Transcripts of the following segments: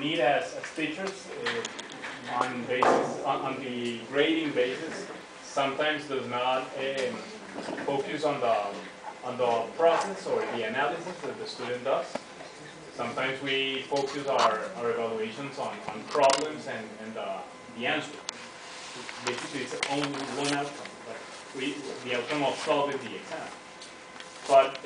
need as teachers on the grading basis sometimes does not focus on the process or the analysis that the student does. Sometimes we focus our evaluations on problems and the answer. Basically, it's only one outcome, the outcome of solving the exam. But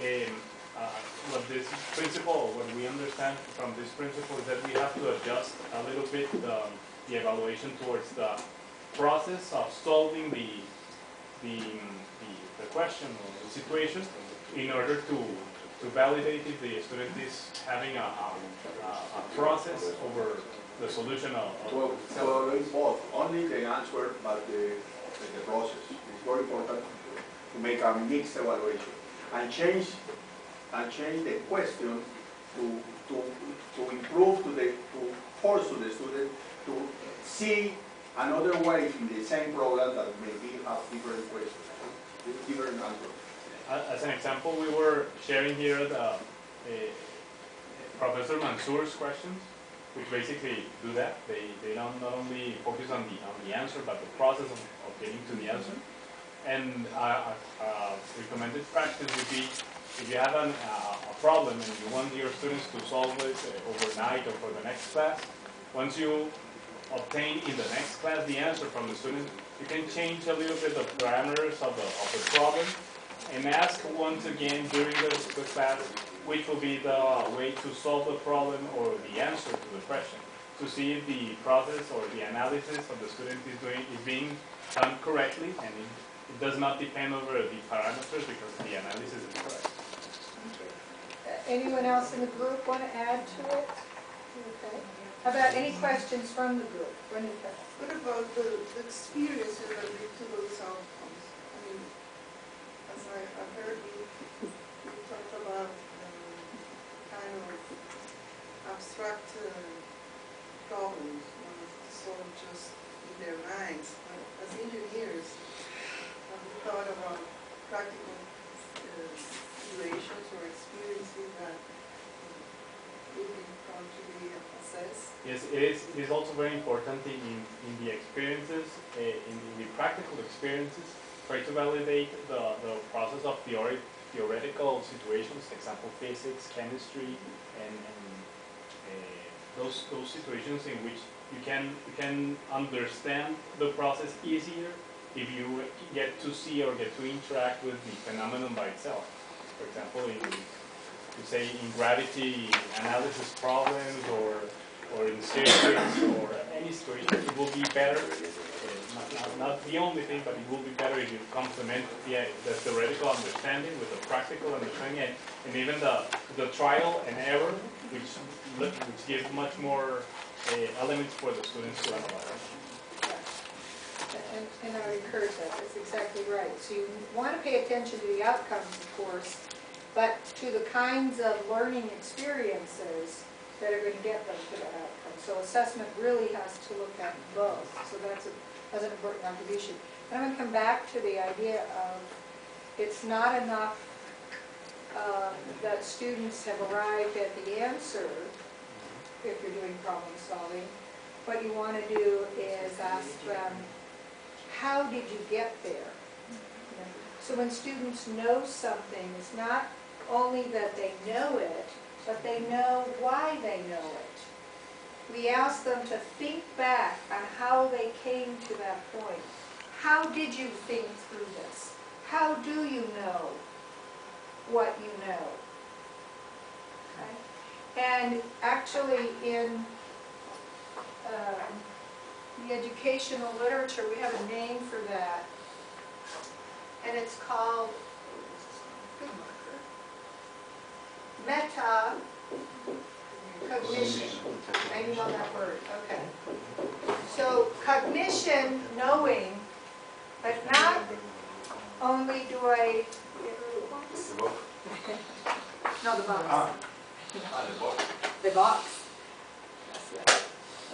what this principle, what we understand from this principle is that we have to adjust a little bit the evaluation towards the process of solving the question or the situation in order to validate if the student is having a process over the solution of well, it's both. Only the answer, but the process. It's very important to make a mixed evaluation and change the question to improve to force the student to see another way in the same problem that maybe have different questions, different answers. As an example, we were sharing here Professor Mansour's questions, which basically do that. They don't not only focus on the answer, but the process of getting to the answer. And a recommended practice would be, if you have a problem and you want your students to solve it overnight or for the next class, once you obtain in the next class the answer from the student, you can change a little bit the parameters of the problem and ask once again during the class which will be the way to solve the problem or the answer to the question, to see if the process or the analysis of the student is being done correctly, and it does not depend over the parameters because the analysis is correct. Anyone else in the group want to add to it? Okay. How about any questions from the group? What about the experience that lead to those outcomes? I mean, as I heard you talked about kind of abstract problems, sort of just in their minds. But as engineers, have we thought about practical situations or experiences that would be found to be assessed? Yes, it is also very important in the experiences, in the practical experiences, try to validate the process of theoretical situations, example physics, chemistry, and those situations in which you can understand the process easier if you get to see or get to interact with the phenomenon by itself. For example, in gravity analysis problems or in circuits or any situation, it will be better, not the only thing, but it will be better if you complement the theoretical understanding with the practical understanding and even the trial and error, which gives much more elements for the students to analyze. And I would encourage that. That's exactly right. So you want to pay attention to the outcomes, of course, but to the kinds of learning experiences that are going to get them to that outcome. So assessment really has to look at both. So that's an important contribution. And I'm going to come back to the idea of it's not enough that students have arrived at the answer if you're doing problem solving. What you want to do is ask them, how did you get there? So when students know something, it's not only that they know it, but they know why they know it. We ask them to think back on how they came to that point. How did you think through this? How do you know what you know? Okay? And actually in the educational literature, we have a name for that, and it's called, good marker, metacognition. Maybe not that word, okay. So cognition, knowing, but not only do I, no, the box. The box.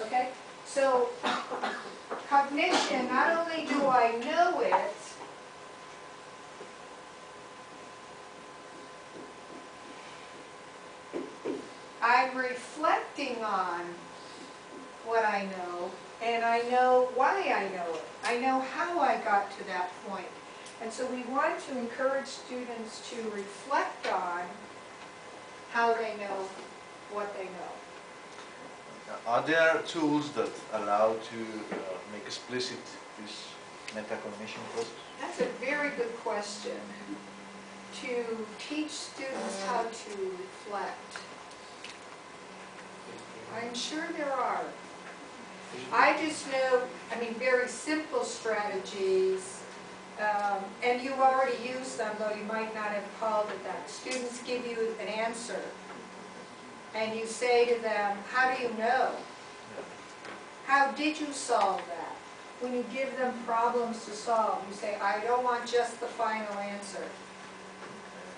Okay? So, cognition, not only do I know it, I'm reflecting on what I know, and I know why I know it. I know how I got to that point. And so we want to encourage students to reflect on how they know what they know. Are there tools that allow to make explicit this metacognition process? That's a very good question. To teach students how to reflect. I'm sure there are. I just know, I mean, very simple strategies, and you already used them, though you might not have called it that. Students give you an answer, and you say to them, how do you know? How did you solve that? When you give them problems to solve, you say, I don't want just the final answer.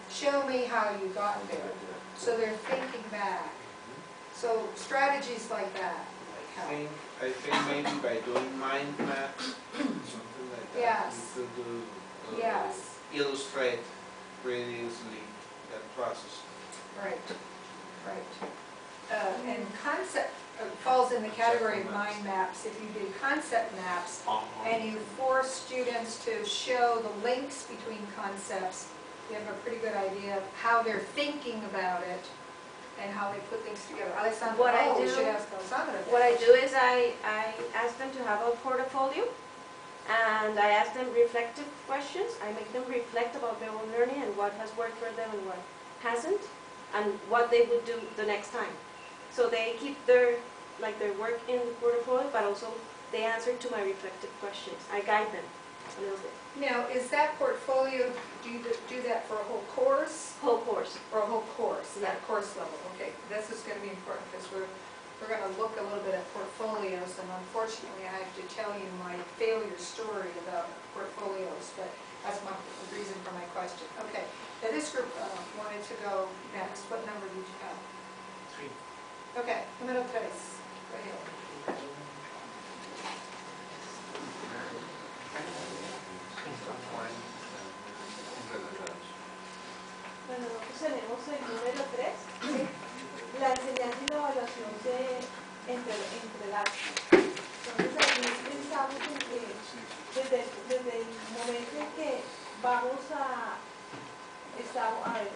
Show me how you got there. So they're thinking back. So strategies like that help. I think maybe by doing mind maps, something like that, Yes. you could do, Yes. illustrate pretty easily that process. Right, right. And concept falls in the category of mind maps. If you do concept maps and you force students to show the links between concepts, you have a pretty good idea of how they're thinking about it and how they put things together. Alessandra, What I we do- should ask Alessandra that. What I do is I ask them to have a portfolio, and I ask them reflective questions. I make them reflect about their own learning and what has worked for them and what hasn't, and what they would do the next time. So they keep their work in the portfolio, but also they answer to my reflective questions. I guide them a little bit. Now, is that portfolio, do you do that for a whole course? Whole course. Or a whole course, Yeah. that course level? Okay, this is going to be important because we're going to look a little bit at portfolios, and unfortunately I have to tell you my failure story about portfolios, but that's the reason for my question. Okay, now this group wanted to go next. What number did you have? 3. Okay, número 3. Go ahead. Bueno, nosotros tenemos el número 3, la enseñanza y la evaluación entre las. Entonces aquí pensamos en que desde el momento en que vamos a ver,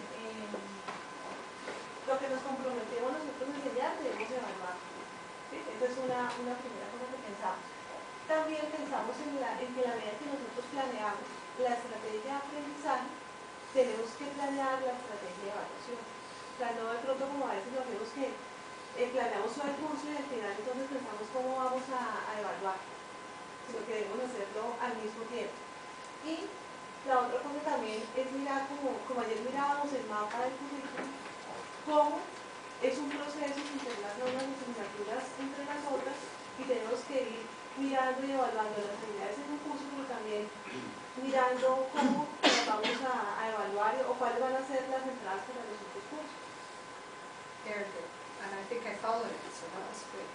lo que nos comprometemos nosotros a enseñar, debemos evaluar. ¿Sí? Esa es una primera cosa que pensamos. También pensamos en que la medida que nosotros planeamos la estrategia de aprendizaje, tenemos que planear la estrategia de evaluación. O sea, no de pronto como a veces lo hacemos que planeamos todo el curso y al final entonces pensamos cómo vamos a evaluar, sino que debemos hacerlo al mismo tiempo. Y la otra cosa también es mirar, como ayer mirábamos el mapa del currículum, cómo es un proceso de integrar unas asignaturas entre las otras y tenemos que ir mirando y evaluando las habilidades en un curso, pero también mirando cómo las vamos a evaluar o cuáles van a ser las entradas para los otros cursos. Very good. And I think I followed it, so that was good.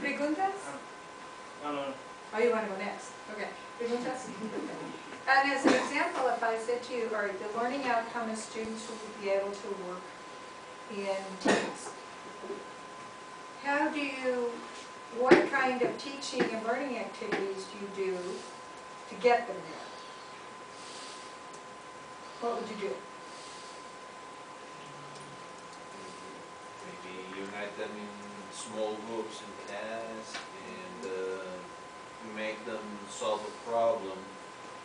¿Preguntas? No. Oh, you want to go next? Okay. ¿Preguntas? And as an example, if I said to you, all right, the learning outcome is students who will be able to work in teams. What kind of teaching and learning activities do you do to get them there? What would you do? Maybe unite them in small groups in class and make them solve a problem,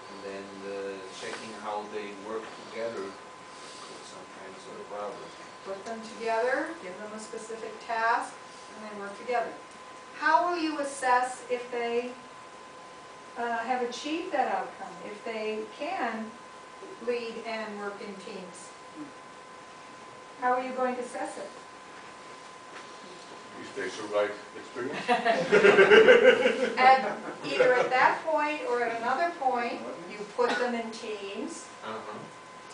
and then checking how they work together with some kinds of problem. Put them together, give them a specific task, and they work together. How will you assess if they have achieved that outcome, if they can lead and work in teams? How are you going to assess it? If they survive experience. And either at that point or at another point, you put them in teams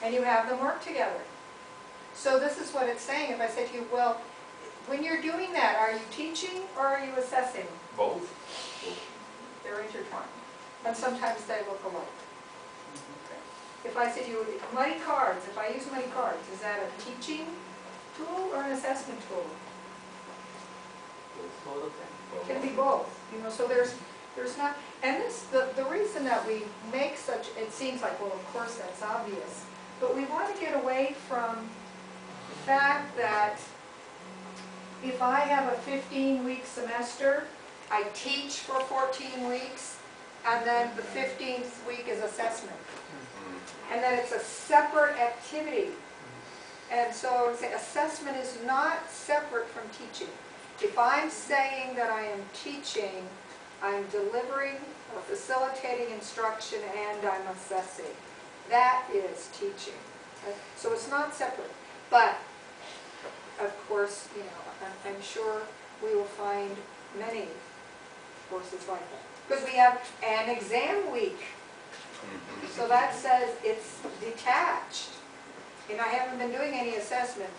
and you have them work together. So this is what it's saying. If I say to you, well, when you're doing that, are you teaching or are you assessing? Both. They're intertwined. And sometimes they look alike. If I say to you, money cards, if I use money cards, is that a teaching tool or an assessment tool? It can be both, you know, so there's not, and this, the reason that we make such, it seems like, well, of course, that's obvious, but we want to get away from the fact that if I have a 15-week semester, I teach for 14 weeks, and then the 15th week is assessment. And then it's a separate activity. And so assessment is not separate from teaching. If I'm saying that I am teaching, I'm delivering or facilitating instruction and I'm assessing. That is teaching. Okay? So it's not separate. But, of course, you know, I'm sure we will find many courses like that. Because we have an exam week. So that says it's detached. And I haven't been doing any assessment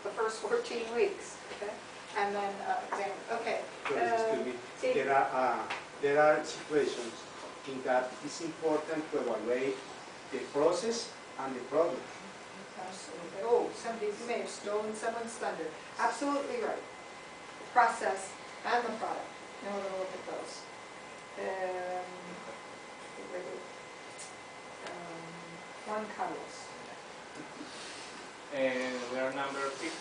the first 14 weeks. Okay? And then exam. Okay. Excuse me. See, There are situations in that it's important to evaluate the process and the product. absolutely. Oh, you may have stolen someone's thunder. Absolutely right. The process and the product. Now we're going to look at those. Juan Carlos. We are number 6.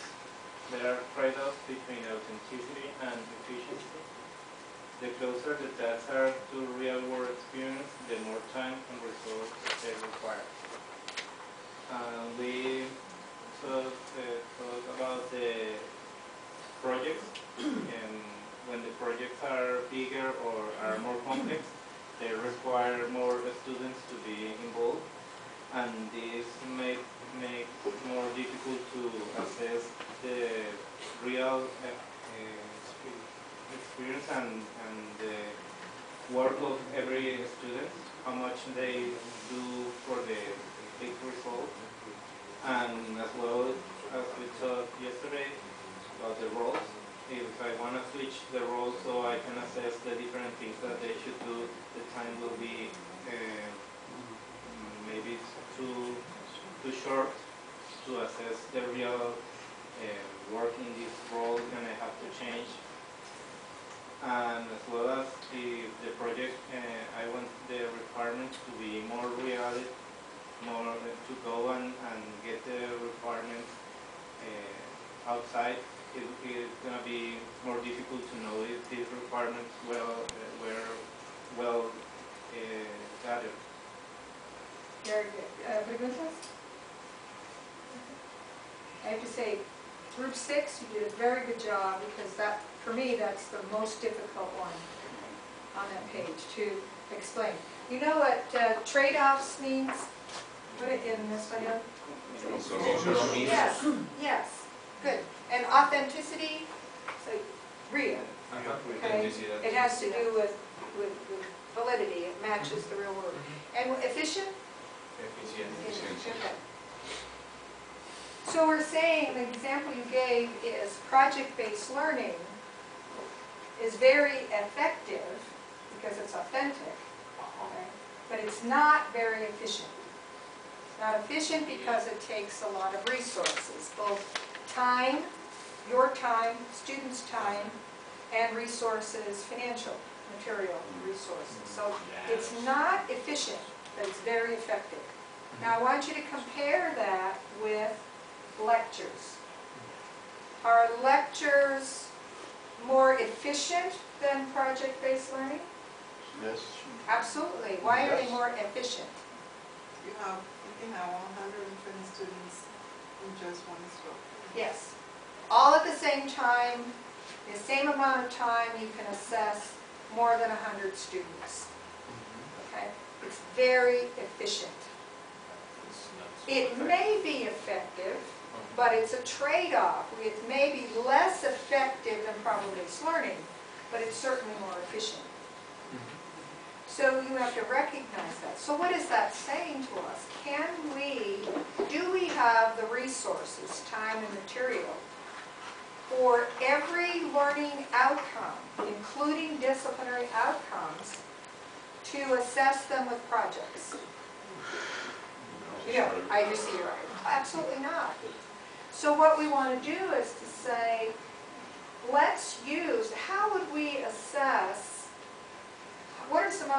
There are trade-offs between authenticity and efficiency. The closer the tasks are to real-world experience, the more time and resources they require. We talk about the projects, and when the projects are bigger or are more complex, they require more students to be involved, and this makes it more difficult to assess the real experience and the work of every student, how much they do for the big result, and as well as we talked yesterday about the roles. If I want to switch the roles so I can assess the different things that they should do, the time will be maybe too short to assess the real work in this role, and I have to change. And as well as the project, I want the requirements to be more realistic, more to go and get the requirements outside. It's going to be more difficult to know if these requirements were well gathered. Very good. Preguntas? I have to say, Group 6, you did a very good job, because that, for me, that's the most difficult one on that page to explain. You know what trade-offs means? Put it in español. Yes, yes, good. And authenticity, so real. Okay? It has to do with validity. It matches the real world. And efficient? Efficient. Okay. So we're saying, the example you gave is project-based learning is very effective because it's authentic, okay? But it's not very efficient. It's not efficient because it takes a lot of resources, both time, your time, students' time, and resources, financial, material resources. So it's not efficient, but it's very effective. Now I want you to compare that with lectures. Are lectures more efficient than project-based learning? Yes. Absolutely. Why are they more efficient? You can have 120 students in just one instructor. Yes. All at the same time, the same amount of time, you can assess more than 100 students. Okay? It's very efficient. It may be effective, but it's a trade-off. It may be less effective than project-based learning, but it's certainly more efficient. So you have to recognize that. So what is that saying to us? Do we have the resources, time and material, for every learning outcome, including disciplinary outcomes, to assess them with projects? Yeah, I just see you're right. Absolutely not. So what we want to do is to say, let's use, how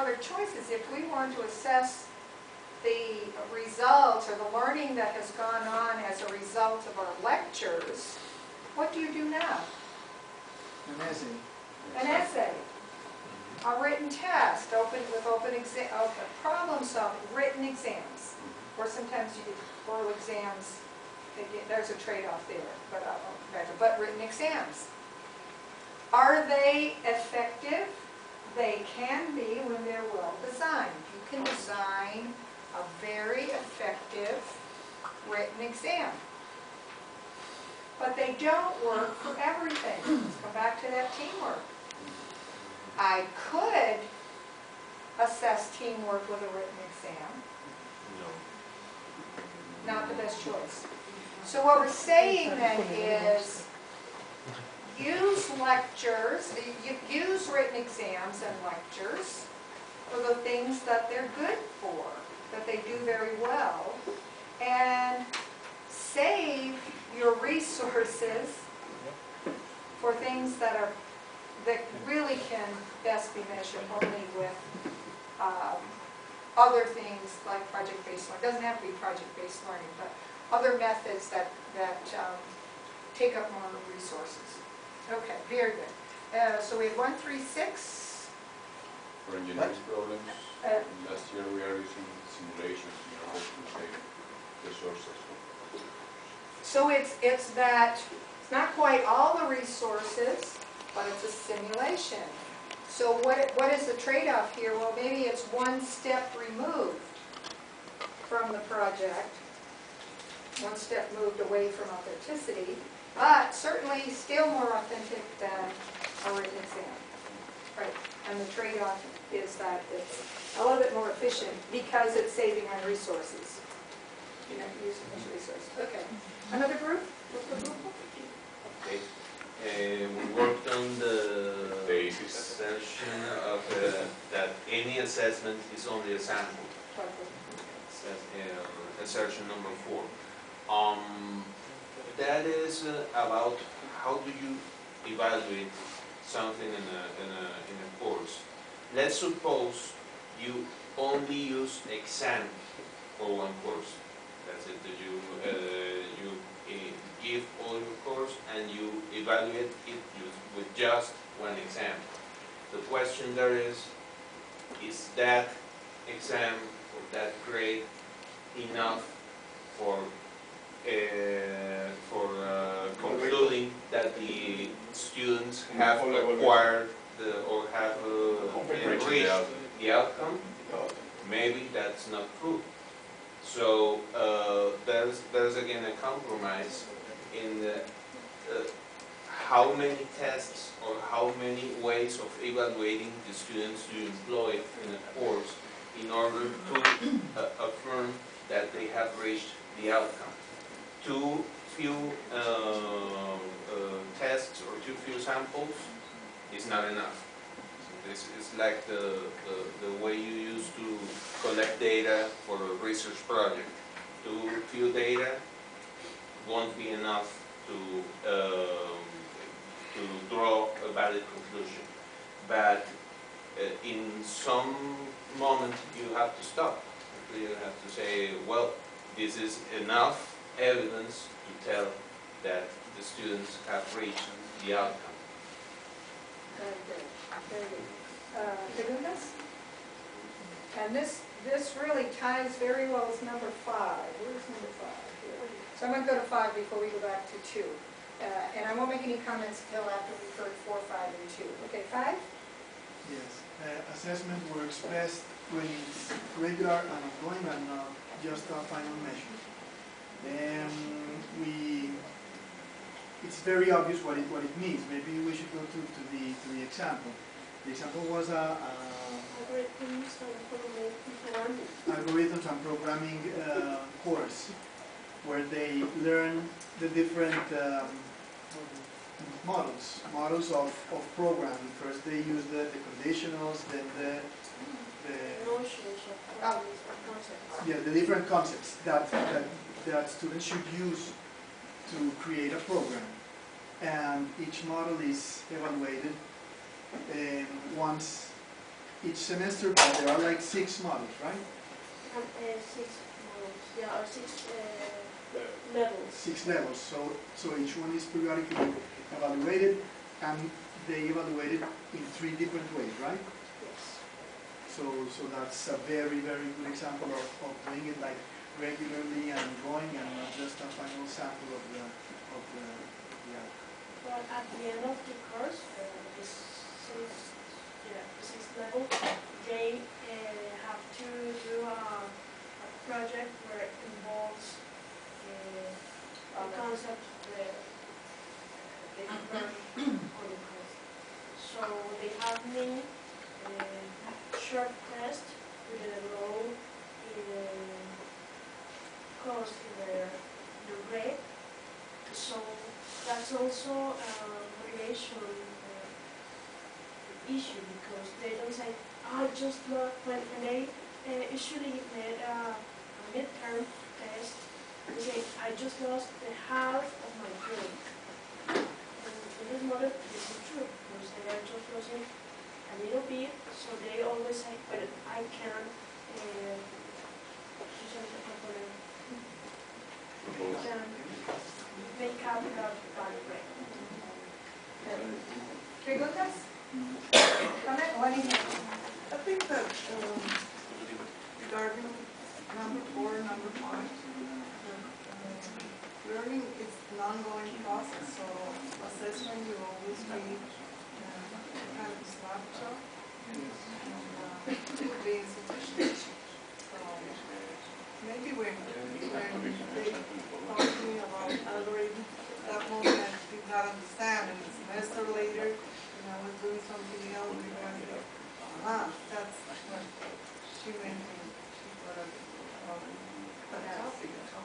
other choices. If we want to assess the results or the learning that has gone on as a result of our lectures, what do you do now? An essay. An essay, a written test, open problem solving, written exams. Or sometimes you do oral exams. Again, there's a trade-off there, but written exams. Are they effective? They can be when they're well designed. You can design a very effective written exam. But they don't work for everything. Let's come back to that teamwork. I could assess teamwork with a written exam. Not the best choice. So what we're saying then is use lectures, use written exams and lectures for the things that they're good for, that they do very well, and save your resources for things that really can best be measured only with other things like project-based learning. It doesn't have to be project-based learning, but other methods that take up more resources. Okay, very good. So we have 1, 3, 6. For engineering problems, last year we are using simulations in order to save resources. So it's that, it's not quite all the resources, but it's a simulation. So what is the trade-off here? Well, maybe it's one step removed from the project, one step moved away from authenticity, but certainly still more authentic than a written exam. Right, and the trade-off is that it's a little bit more efficient because it's saving on resources. You're not using those resources. Okay, another group? Okay. We worked on the assertion of that any assessment is only a sample. Assertion number 4. That is about how do you evaluate something in a course. Let's suppose you only use exam for one course. That's it. That you give all your course and you evaluate it with just one exam. The question there is that exam or that grade enough for concluding that the students have acquired or have reached the outcome? Maybe that's not true. So there's again a compromise in how many tests or how many ways of evaluating the students you employ in a course in order to affirm that they have reached the outcome. Too few tests or too few samples is not enough. This is like the way you used to collect data for a research project. Too few data won't be enough to draw a valid conclusion. But in some moment you have to stop. You have to say, well, this is enough evidence to tell that the students have reached the outcome. Very good. Very good. Segundas? And this really ties very well with number 5. Where's number 5 here? So I'm going to go to 5 before we go back to 2. And I won't make any comments until after we've heard 4, 5, and 2. Okay, 5? Yes. Assessment works best when it's regular and ongoing and not just a final measure. It's very obvious what it means. Maybe we should go to the example. The example was algorithms and programming course, where they learn the different models of programming. First they use the conditionals, then the different concepts that students should use to create a program. And each model is evaluated once each semester, but there are like 6 modules, right? 6 models, yeah, or 6 levels. 6 levels, so each one is periodically evaluated, and they evaluate it in 3 different ways, right? Yes. So that's a very, very good example of doing it like regularly and going, and not just a final sample of the outcome. Well, at the end of the course, the sixth level, they have to do a project where it involves a concept that they have learned on the course. So they have many short tests with a low cost in their grade. So that's also a motivation issue, because they don't say, oh, I just love, when they usually made a midterm test, they say, I just lost the half of my grade. And in this model, this is true, because they are just losing a little bit, so they always say, but I can't make up that bad grade. ¿Preguntas? Comment? I think that regarding number 4, number 5, learning is an ongoing process, so assessment will always be kind of a snapshot, and it will be insufficient. So maybe when they talk to me about algorithm, that moment I did not understand, and a semester later, when I was doing something else, maybe I said, that's what she meant when she brought up that topic. So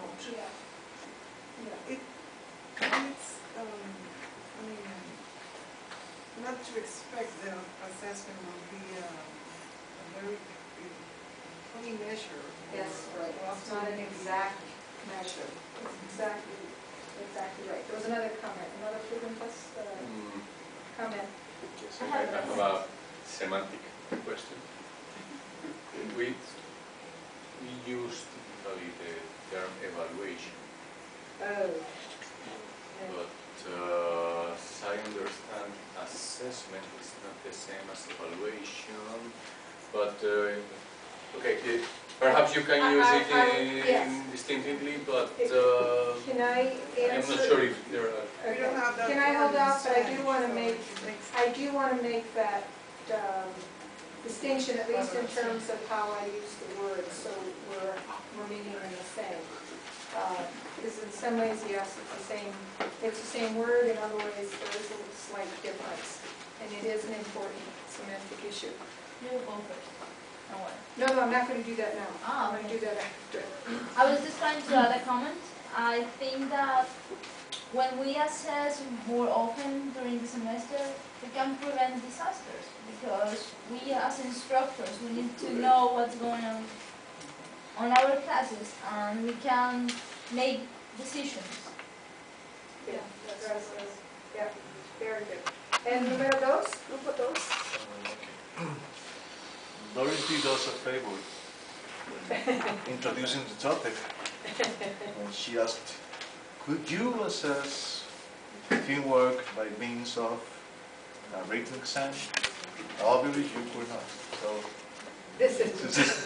it's, I mean, not to expect the assessment will be a very clean measure. Yes, right. It's not an exact measure. It's exactly right. There was another comment, another Plus comment. Yes, I have a semantic question. We use typically the term evaluation, Oh. but as I understand, assessment is not the same as evaluation. But okay, perhaps you can use it yes. distinctively, but Can I I'm answer? not sure if there are. We don't have that Can I hold word in off? But I do Spanish, want to so make, it makes- I do want to make that distinction, at least in terms of how I use the word, so we're meaning in the same. Because in some ways, yes, it's the same word. In other ways, there is a slight difference, and it is an important semantic issue. You go first. No, I'm not going to do that now. Ah, I'm going to do that after. I was just trying to add a comment. I think that when we assess more often during the semester, we can prevent disasters, because we as instructors, we need to know what's going on our classes, and we can make decisions. Yeah, that's yeah, very good. And numero dos, grupo dos. Doris did us a favor introducing the topic. And she asked, could you assess teamwork by means of a written exam? Obviously you could not. So This is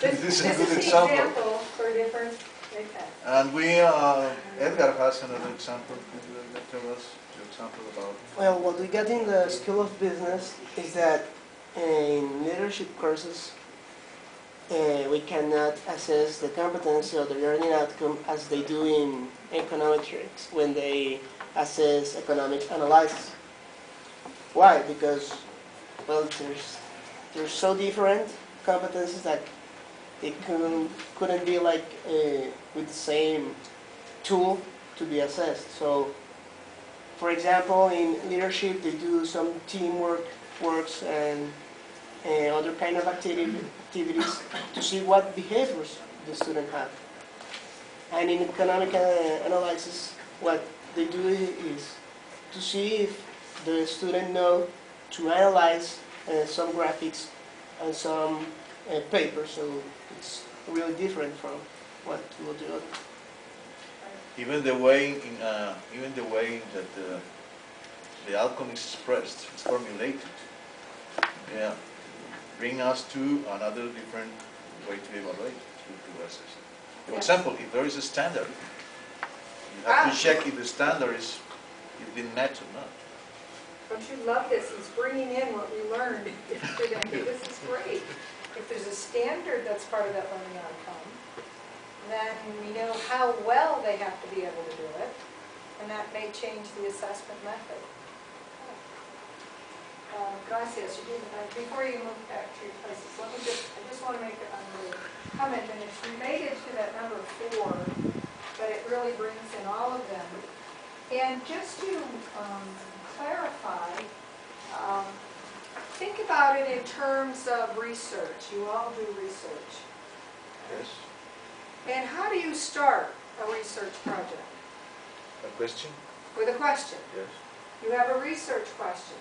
this is a good the example. for different. Okay. And Edgar has another example. Could you tell us your example about? Well, what we get in the School of Business is that in leadership courses, we cannot assess the competency or the learning outcome as they do in econometrics when they assess economic analysis. Why? Because, well, they're so different competencies that it couldn't be like with the same tool to be assessed. So, for example, in leadership, they do some teamwork works and other kind of activities to see what behaviors the student have. And in economic analysis, what they do is to see if the student know to analyze some graphics and some papers, so it's really different from what we will do. Even the way that the outcome is expressed, is formulated, yeah, bring us to another different way to evaluate, to assess. For Yes. example, if there is a standard, you have to check if the standard is been met or not. Don't you love this? He's bringing in what we learned today. This is great. If there's a standard that's part of that learning outcome, then we know how well they have to be able to do it, and that may change the assessment method. Gracias. Before you move back to your places, I just want to make a comment, and it's related to that number 4, but it really brings in all of them. And just to clarify, think about it in terms of research. You all do research. Yes. And how do you start a research project? A question? With a question. Yes. You have a research question.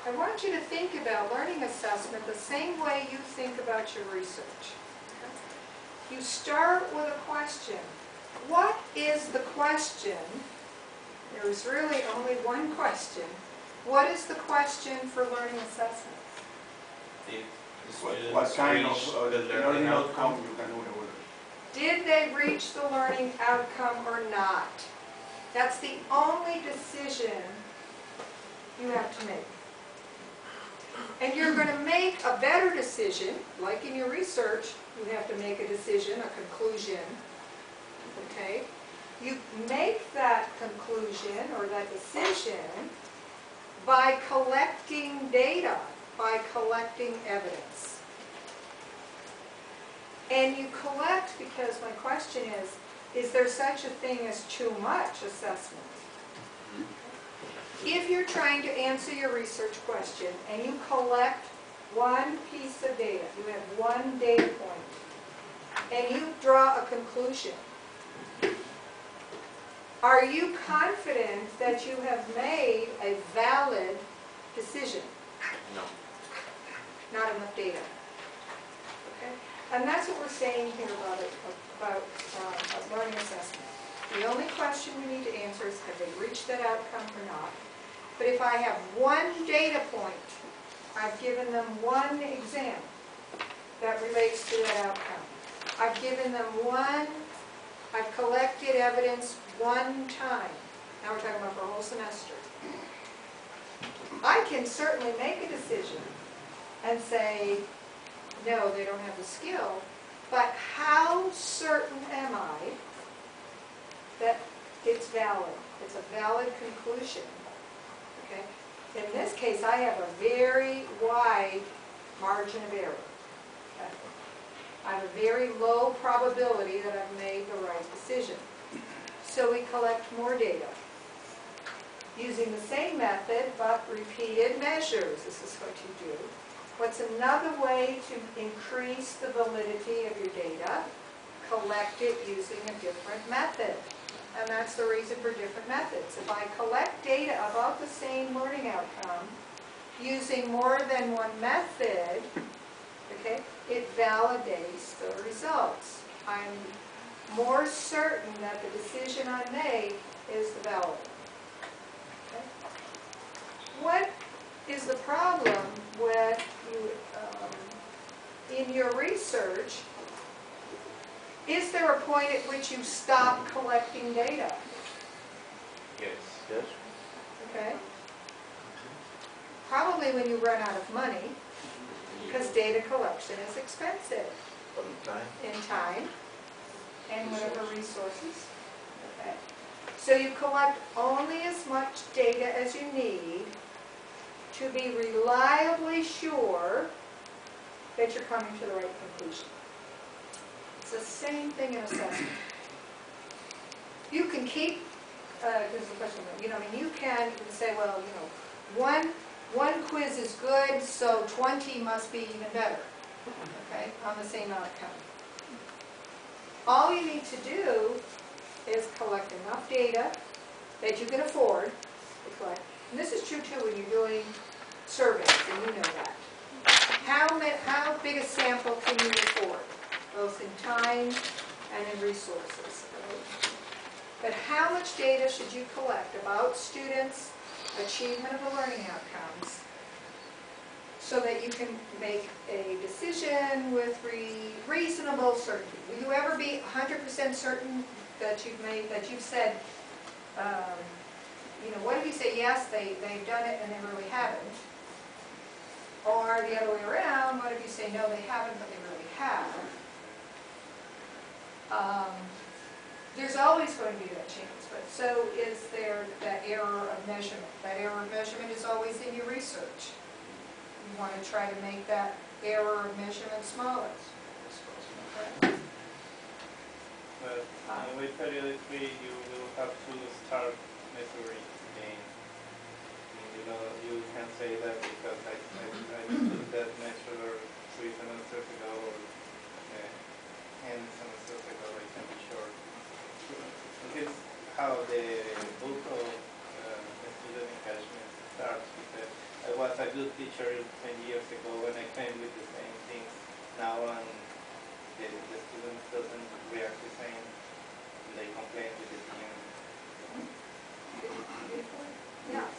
I want you to think about learning assessment the same way you think about your research. You start with a question. What is the question? There's really only one question. What is the question for learning assessment? What kind of learning outcome you can order? Did they reach the learning outcome or not? That's the only decision you have to make. And you're going to make a better decision, like in your research, you have to make a decision, a conclusion, okay? You make that conclusion or that decision by collecting data, by collecting evidence. And you collect because my question is there such a thing as too much assessment? If you're trying to answer your research question and you collect one piece of data, you have one data point, and you draw a conclusion, are you confident that you have made a valid decision? No. Not enough data. Okay? And that's what we're saying here about learning assessment. The only question we need to answer is have they reached that outcome or not? But if I have one data point, I've given them one exam that relates to that outcome. I've given them I've collected evidence one time. Now we're talking about for a whole semester. I can certainly make a decision and say, no, they don't have the skill, but how certain am I that it's valid? It's a valid conclusion. Okay? In this case, I have a very wide margin of error. Okay? I have a very low probability that I've made the right decision. So we collect more data using the same method but repeated measures. This is what you do. What's another way to increase the validity of your data? Collect it using a different method. And that's the reason for different methods. If I collect data about the same learning outcome using more than one method, okay, it validates the results. I'm more certain that the decision I made is the valid. Okay? What is the problem with you, in your research? Is there a point at which you stop collecting data? Yes. Yes. Okay? Probably when you run out of money, because data collection is expensive in time and whatever resources. Okay? So you collect only as much data as you need to be reliably sure that you're coming to the right conclusion. It's the same thing in assessment. You can keep, this is a question, you can say, well, one quiz is good, so 20 must be even better, okay, on the same outcome. All you need to do is collect enough data that you can afford to collect. And this is true, too, when you're doing surveys, and you know that. how big a sample can you afford, both in time and in resources? But how much data should you collect about students' achievement of the learning outcomes so that you can make a decision with reasonable certainty? Will you ever be 100% certain that you've said, what if you say, yes, they've done it and they really haven't? Or the other way around, what if you say, no, they haven't, but they really have? There's always going to be that chance, but so is there that error of measurement. That error of measurement is always in your research. You want to try to make that error of measurement smaller. But with periodically, you will have to start measuring again. You can say that because I took that measure 3 semesters ago or 10 semesters ago, I can be sure. This is how the book of student engagement starts. Because I was a good teacher 10 years ago when I came with the same things now, and the students doesn't react the same. They complain with the team. Yes.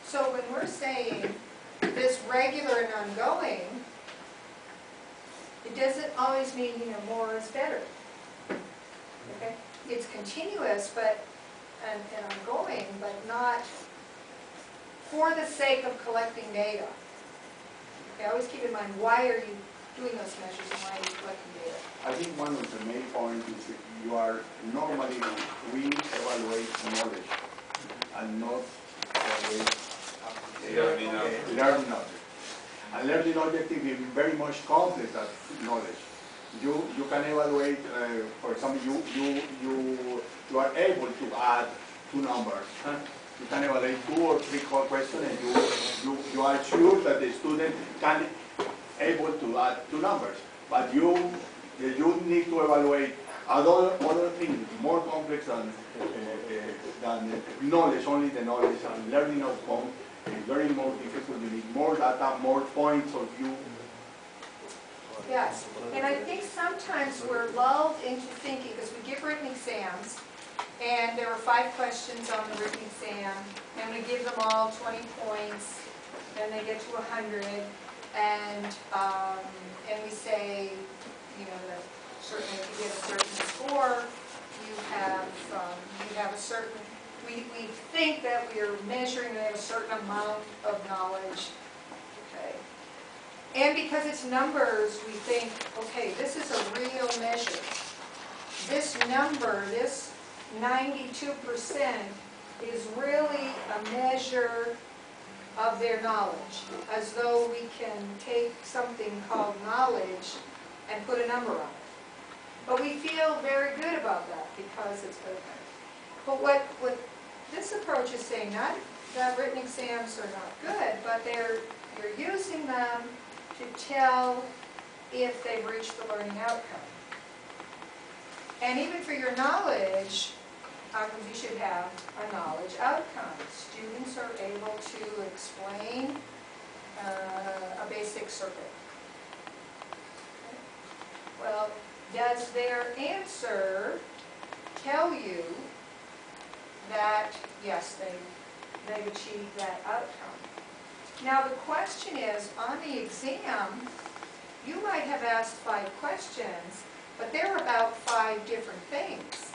So when we're saying this regular and ongoing, it doesn't always mean, more is better. Okay? It's continuous and ongoing, but not for the sake of collecting data. Okay, always keep in mind, why are you doing those measures and why are you collecting data? I think one of the main points is that you are normally, we evaluate knowledge and not evaluate learning object. And learning objective is very much complex as knowledge. You can evaluate, for example, you are able to add 2 numbers. You can evaluate 2 or 3 questions, and you are sure that the student can able to add 2 numbers. But you need to evaluate other things more complex than knowledge, only the knowledge, and learning outcome is very more difficult. You need more data, more points of view. Yes, and I think sometimes we're lulled into thinking, because we give written exams, and there are 5 questions on the written exam, and we give them all 20 points, and they get to 100, and we say, that certainly if you get a certain score, you have a certain, we think that we are measuring a certain amount of knowledge, okay? And because it's numbers, we think, okay, this is a real measure. This number, this 92% is really a measure of their knowledge, as though we can take something called knowledge and put a number on it. But we feel very good about that because it's okay. But what this approach is saying, not that written exams are not good, but you're using them to tell if they've reached the learning outcome. And even for your knowledge, you should have a knowledge outcome. Students are able to explain a basic circuit. Well, does their answer tell you that, yes, they've achieved that outcome? Now the question is, on the exam, you might have asked 5 questions, but they're about 5 different things.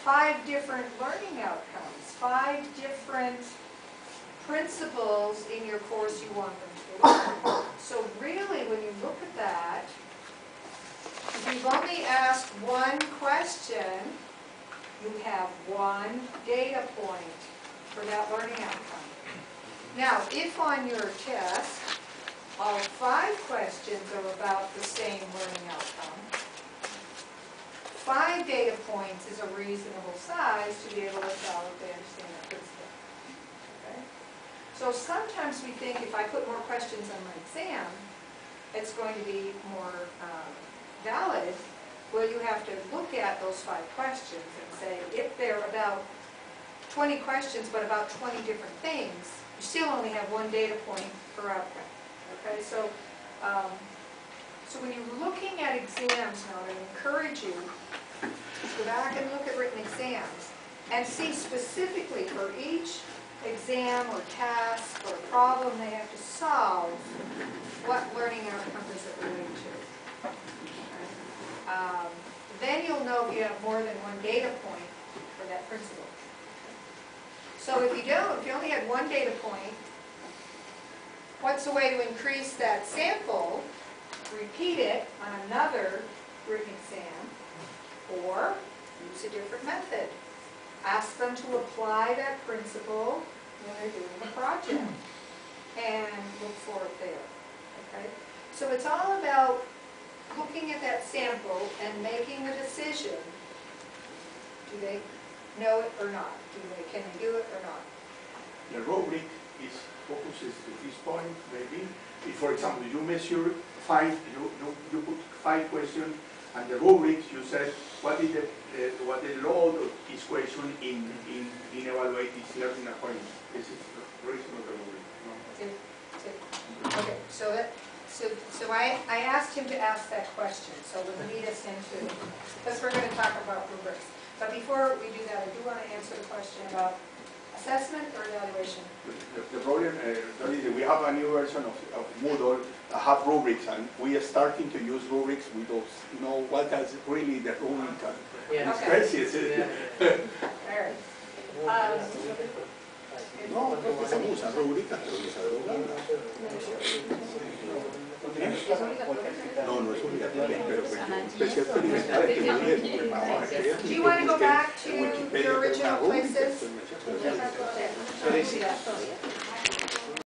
5 different learning outcomes, 5 different principles in your course you want them to learn. So really, when you look at that, if you've only asked 1 question, you have 1 data point for that learning outcome. Now, if on your test, all 5 questions are about the same learning outcome, 5 data points is a reasonable size to be able to tell if they understand that principle. Okay? So sometimes we think if I put more questions on my exam, it's going to be more valid. Well, you have to look at those 5 questions and say, if they're about 20 questions, but about 20 different things, you still only have one data point per outcome. Okay, so when you're looking at exams now, I encourage you to go back and look at written exams and see specifically for each exam or task or problem they have to solve, what learning outcome does it relate to. Then you'll know if you have more than one data point for that principle. So if you don't, if you only had one data point, what's the way to increase that sample? Repeat it on another written exam, or use a different method. Ask them to apply that principle when they're doing the project, and look for it there. Okay? So it's all about looking at that sample and making a decision. Do they know it or not? Can they do it or not? The rubric is focuses to this point, maybe. If, for example, you measure five, you put 5 questions, and the rubrics you said what is the load of each question in evaluate this learning accordingly. This is the reason of the rubric. Okay, so I asked him to ask that question, so it would lead us into, because we're going to talk about rubrics. But before we do that, I do want to answer the question about assessment or evaluation. The problem is that we have a new version of Moodle that have rubrics, and we are starting to use rubrics. We don't know what is really the rubric. It's crazy, isn't it? All right. No, porque se usa rubricas, pero no se No, no es obligatorio, pero pues una especie experimental que yo dije, como vamos a creer. Do you want to go back to your original places?